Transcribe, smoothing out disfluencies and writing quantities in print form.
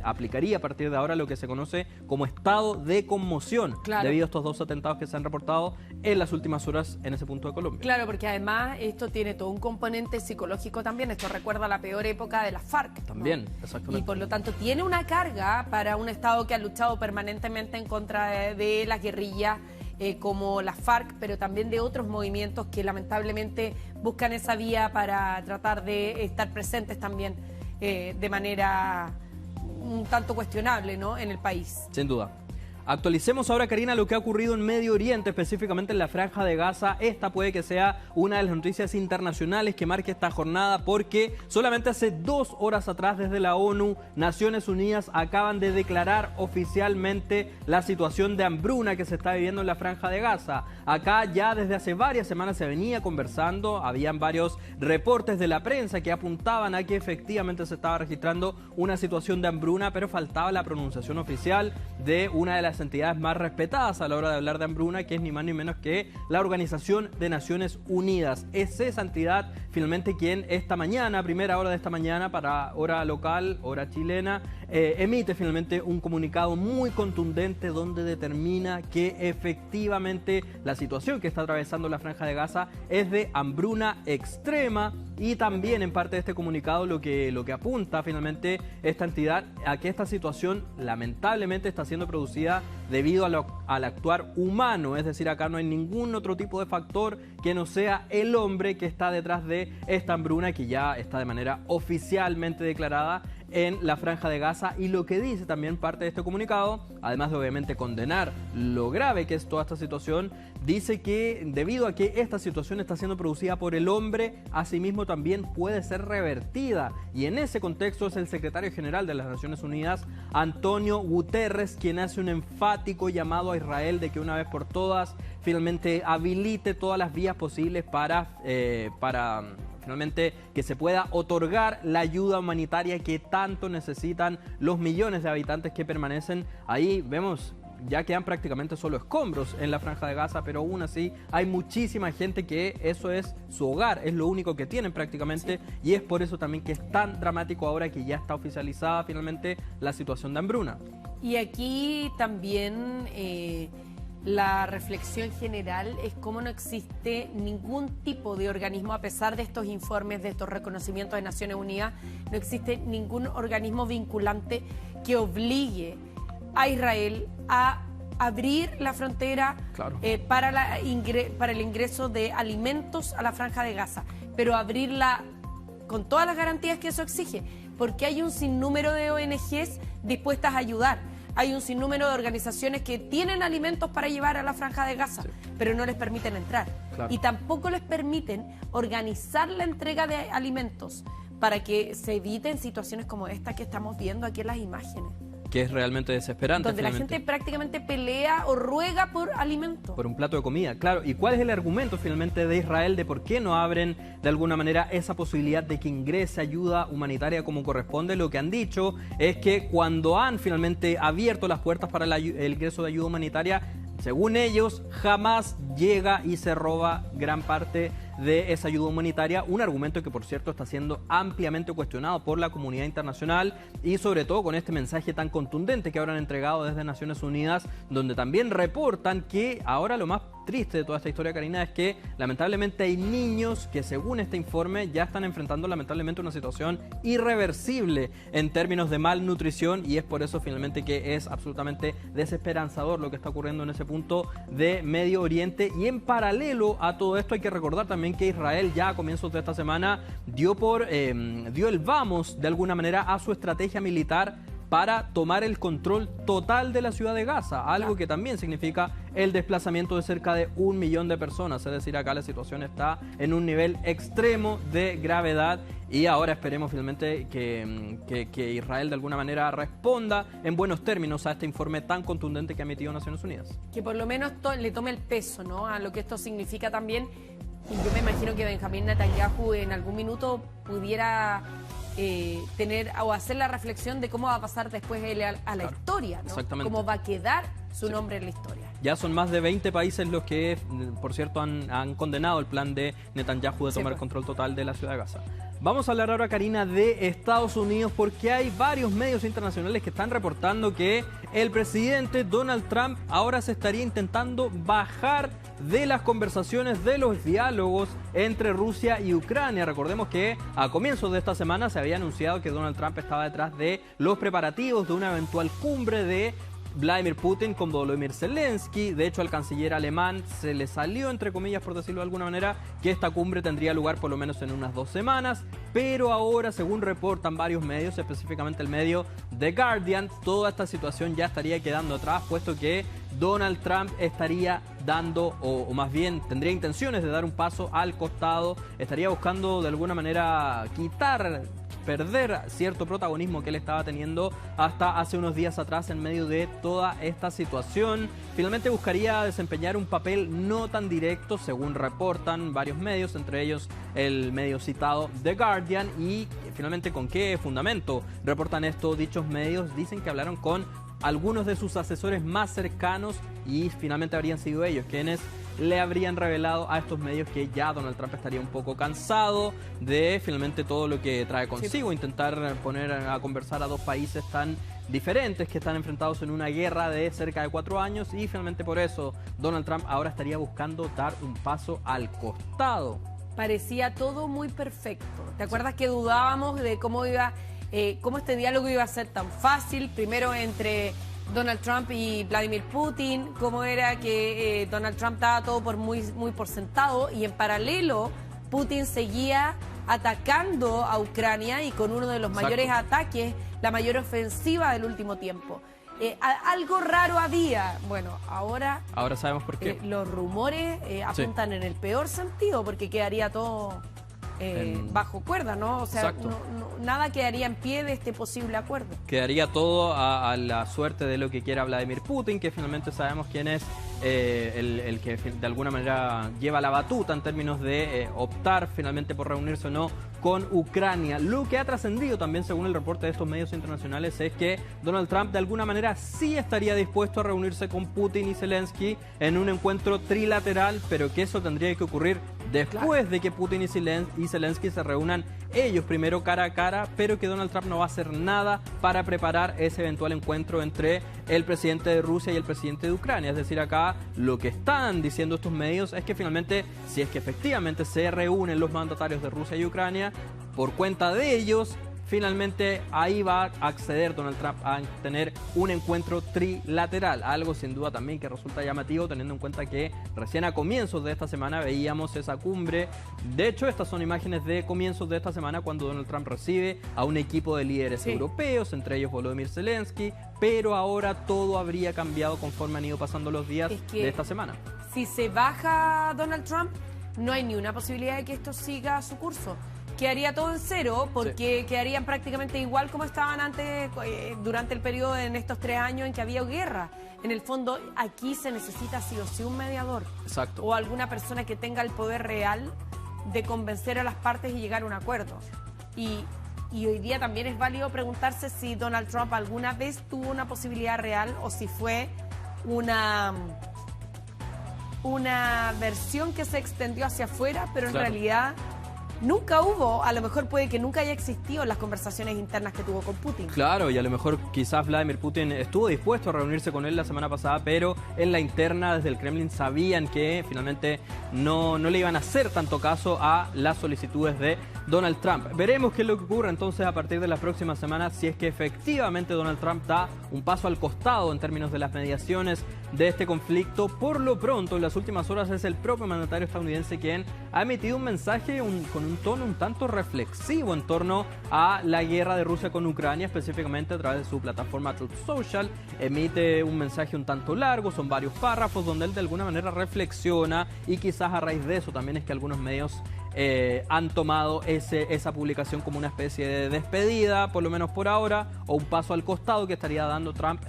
aplicaría a partir de ahora lo que se conoce como estado de conmoción, debido a estos 2 atentados que se han reportado en las últimas horas en ese punto de Colombia. Claro, porque además esto tiene todo un componente psicológico también. Esto recuerda la peor época de las FARC, ¿no? También, exactamente. Y por lo tanto tiene una carga para un Estado que ha luchado permanentemente en contra de las guerrillas como las FARC, pero también de otros movimientos que lamentablemente buscan esa vía para tratar de estar presentes también de manera un tanto cuestionable, ¿no?, en el país. Sin duda. Actualicemos ahora, Karina, lo que ha ocurrido en Medio Oriente, específicamente en la Franja de Gaza. Esta puede que sea una de las noticias internacionales que marque esta jornada, porque solamente hace 2 horas atrás, desde la ONU, Naciones Unidas acaban de declarar oficialmente la situación de hambruna que se está viviendo en la Franja de Gaza. Acá ya desde hace varias semanas se venía conversando, habían varios reportes de la prensa que apuntaban a que efectivamente se estaba registrando una situación de hambruna, pero faltaba la pronunciación oficial de una de las entidades más respetadas a la hora de hablar de hambruna, que es ni más ni menos que la Organización de Naciones Unidas. Es esa entidad finalmente quien esta mañana, primera hora de esta mañana, para hora local, hora chilena, emite finalmente un comunicado muy contundente donde determina que efectivamente la situación que está atravesando la Franja de Gaza es de hambruna extrema, y también en parte de este comunicado lo que apunta finalmente esta entidad a que esta situación lamentablemente está siendo producida debido al actuar humano, es decir, acá no hay ningún otro tipo de factor que no sea el hombre que está detrás de esta hambruna que ya está de manera oficialmente declarada en la Franja de Gaza. Y lo que dice también parte de este comunicado, además de obviamente condenar lo grave que es toda esta situación, dice que debido a que esta situación está siendo producida por el hombre, asimismo también puede ser revertida. Y en ese contexto es el secretario general de las Naciones Unidas, Antonio Guterres, quien hace un enfático llamado a Israel de que una vez por todas finalmente habilite todas las vías posibles para finalmente que se pueda otorgar la ayuda humanitaria que tanto necesitan los millones de habitantes que permanecen ahí. Vemos, ya quedan prácticamente solo escombros en la Franja de Gaza, pero aún así hay muchísima gente que eso es su hogar, es lo único que tienen prácticamente, sí. Y es por eso también que es tan dramático ahora que ya está oficializada finalmente la situación de hambruna. Y aquí también la reflexión general es cómo no existe ningún tipo de organismo, a pesar de estos informes, de estos reconocimientos de Naciones Unidas, no existe ningún organismo vinculante que obligue a Israel a abrir la frontera, claro, para el ingreso de alimentos a la Franja de Gaza, pero abrirla con todas las garantías que eso exige, porque hay un sinnúmero de ONGs dispuestas a ayudar. Hay un sinnúmero de organizaciones que tienen alimentos para llevar a la Franja de Gaza, sí, pero no les permiten entrar. Claro. Y tampoco les permiten organizar la entrega de alimentos para que se eviten situaciones como esta que estamos viendo aquí en las imágenes. Que es realmente desesperante. Donde finalmente la gente prácticamente pelea o ruega por alimentos. Por un plato de comida, claro. ¿Y cuál es el argumento finalmente de Israel de por qué no abren de alguna manera esa posibilidad de que ingrese ayuda humanitaria como corresponde? Lo que han dicho es que cuando han finalmente abierto las puertas para el ingreso de ayuda humanitaria, según ellos, jamás llega y se roba gran parte de esa ayuda humanitaria, un argumento que por cierto está siendo ampliamente cuestionado por la comunidad internacional, y sobre todo con este mensaje tan contundente que ahora han entregado desde Naciones Unidas, donde también reportan que ahora lo más triste de toda esta historia, Karina, es que lamentablemente hay niños que, según este informe, ya están enfrentando lamentablemente una situación irreversible en términos de malnutrición, y es por eso finalmente que es absolutamente desesperanzador lo que está ocurriendo en ese punto de Medio Oriente. Y en paralelo a todo esto hay que recordar también que Israel ya a comienzos de esta semana dio el vamos de alguna manera a su estrategia militar para tomar el control total de la ciudad de Gaza, algo que también significa el desplazamiento de cerca de 1 millón de personas. Es decir, acá la situación está en un nivel extremo de gravedad, y ahora esperemos finalmente que Israel de alguna manera responda en buenos términos a este informe tan contundente que ha emitido Naciones Unidas. Que por lo menos le tome el peso, ¿no?, a lo que esto significa también. Y yo me imagino que Benjamín Netanyahu en algún minuto pudiera tener o hacer la reflexión de cómo va a pasar después él a la historia, ¿no? Exactamente. Cómo va a quedar su nombre en la historia. Ya son más de 20 países los que, por cierto, han condenado el plan de Netanyahu de tomar el control total de la ciudad de Gaza. Vamos a hablar ahora, Karina, de Estados Unidos, porque hay varios medios internacionales que están reportando que el presidente Donald Trump ahora se estaría intentando bajar de las conversaciones, de los diálogos entre Rusia y Ucrania. Recordemos que a comienzos de esta semana se había anunciado que Donald Trump estaba detrás de los preparativos de una eventual cumbre de Vladimir Putin con Volodymyr Zelensky. De hecho, al canciller alemán se le salió, entre comillas, por decirlo de alguna manera, que esta cumbre tendría lugar por lo menos en unas 2 semanas. Pero ahora, según reportan varios medios, específicamente el medio The Guardian, toda esta situación ya estaría quedando atrás, puesto que Donald Trump estaría dando, o más bien tendría intenciones de dar un paso al costado, estaría buscando de alguna manera perder cierto protagonismo que él estaba teniendo hasta hace unos días atrás en medio de toda esta situación. Finalmente buscaría desempeñar un papel no tan directo, según reportan varios medios, entre ellos el medio citado The Guardian. Y finalmente, ¿con qué fundamento reportan esto dichos medios? Dicen que hablaron con algunos de sus asesores más cercanos y finalmente habrían sido ellos quienes le habrían revelado a estos medios que ya Donald Trump estaría un poco cansado de finalmente todo lo que trae consigo, intentar poner a conversar a 2 países tan diferentes que están enfrentados en una guerra de cerca de 4 años, y finalmente por eso Donald Trump ahora estaría buscando dar un paso al costado. Parecía todo muy perfecto. ¿Te acuerdas que dudábamos de cómo este diálogo iba a ser tan fácil? Primero entre Donald Trump y Vladimir Putin, cómo era que Donald Trump daba todo muy por sentado, y en paralelo Putin seguía atacando a Ucrania y con uno de los mayores ataques, la mayor ofensiva del último tiempo. Algo raro había. Bueno, ahora sabemos por qué. Los rumores apuntan en el peor sentido, porque quedaría todo bajo cuerda, ¿no? O sea, nada quedaría en pie de este posible acuerdo. Quedaría todo a la suerte de lo que quiera Vladimir Putin, que finalmente sabemos quién es el que de alguna manera lleva la batuta en términos de optar finalmente por reunirse o no con Ucrania. Lo que ha trascendido también, según el reporte de estos medios internacionales, es que Donald Trump de alguna manera sí estaría dispuesto a reunirse con Putin y Zelensky en un encuentro trilateral, pero que eso tendría que ocurrir después de que Putin y Zelensky se reúnan ellos primero cara a cara, pero que Donald Trump no va a hacer nada para preparar ese eventual encuentro entre el presidente de Rusia y el presidente de Ucrania. Es decir, acá lo que están diciendo estos medios es que finalmente, si es que efectivamente se reúnen los mandatarios de Rusia y Ucrania, por cuenta de ellos, finalmente ahí va a acceder Donald Trump a tener un encuentro trilateral, algo sin duda también que resulta llamativo, teniendo en cuenta que recién a comienzos de esta semana veíamos esa cumbre. De hecho, estas son imágenes de comienzos de esta semana, cuando Donald Trump recibe a un equipo de líderes europeos, entre ellos Volodymyr Zelensky, pero ahora todo habría cambiado conforme han ido pasando los días de esta semana. Si se baja Donald Trump, no hay ni una posibilidad de que esto siga su curso. Quedaría todo en cero, porque quedarían prácticamente igual como estaban antes, durante el periodo en estos 3 años en que había guerra. En el fondo, aquí se necesita sí o sí un mediador. Exacto. O alguna persona que tenga el poder real de convencer a las partes y llegar a un acuerdo. Y hoy día también es válido preguntarse si Donald Trump alguna vez tuvo una posibilidad real o si fue una versión que se extendió hacia afuera, pero en realidad nunca hubo, a lo mejor puede que nunca haya existido las conversaciones internas que tuvo con Putin. Claro, y a lo mejor quizás Vladimir Putin estuvo dispuesto a reunirse con él la semana pasada, pero en la interna desde el Kremlin sabían que finalmente no le iban a hacer tanto caso a las solicitudes de Donald Trump. Veremos qué es lo que ocurre entonces a partir de las próximas semanas, si es que efectivamente Donald Trump da un paso al costado en términos de las mediaciones de este conflicto. Por lo pronto, en las últimas horas es el propio mandatario estadounidense quien ha emitido un mensaje con un tono un tanto reflexivo en torno a la guerra de Rusia con Ucrania, específicamente a través de su plataforma Truth Social. Emite un mensaje un tanto largo, son varios párrafos donde él de alguna manera reflexiona, y quizás a raíz de eso también es que algunos medios han tomado esa publicación como una especie de despedida, por lo menos por ahora, o un paso al costado que estaría dando Trump